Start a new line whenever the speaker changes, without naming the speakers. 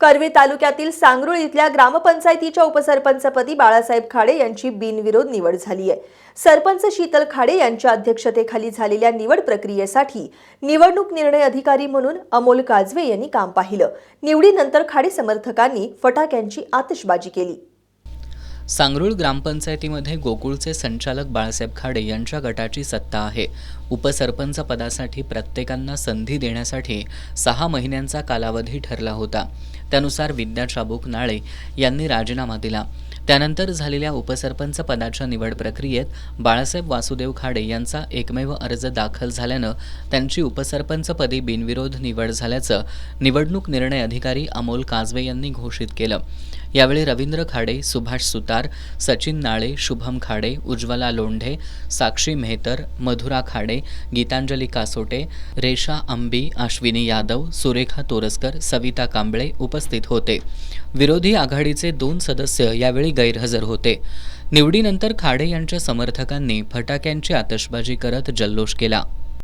करवीर तालुक्यातील सांगरुळ इथल्या ग्रामपंचायतीच्या उपसरपंचपदी बाळासाहेब खाडे यांची बिनविरोध निवड झाली आहे। सरपंच शीतल खाडे यांच्या अध्यक्षतेखाली झालेल्या निवड प्रक्रियेसाठी निवडणूक निर्णय अधिकारी म्हणून अमोल काजवे यांनी काम पाहिलं। निवडीनंतर खाडे समर्थकांनी फटाक्यांची आतिषबाजी केली।
सांगरुळ ग्रामपंचायतीमध्ये गोकुळचे संचालक बाळासाहेब खाडे यांच्या गटाची सत्ता आहे। उपसरपंच पदासाठी प्रत्येकांना संधी देण्यासाठी 6 महिन्यांचा कालावधी ठरला होता। त्यानुसार विद्या चाबूक नाळे यांनी राजीनामा दिला। त्यानंतर झालेल्या उपसरपंच पदाच्या निवड प्रक्रियेत बाळासाहेब वासुदेव खाडे यांचा एकमेव अर्ज दाखल झाल्यानं त्यांची उपसरपंचपदी बिनविरोध निवड झाल्याचं निवडणूक निर्णय अधिकारी अमोल काजवे यांनी घोषित केलं। यावेळी रवींद्र खाडे, सुभाष सुतार, सचिन नाळे, शुभम खाडे, उज्ज्वला लोंढे, साक्षी मेहतर, मधुरा खाडे, गीतांजली कासोटे, रेशा अंबी, अश्विनी यादव, सुरेखा तोरसकर, सविता कांबळे उपस्थित होते। विरोधी आघाडीचे 2 सदस्य यावेळी गैरहजर होते। निवडीनंतर खाडे यांच्या समर्थकांनी फटाक्यांची आतिषबाजी करत जल्लोष केला।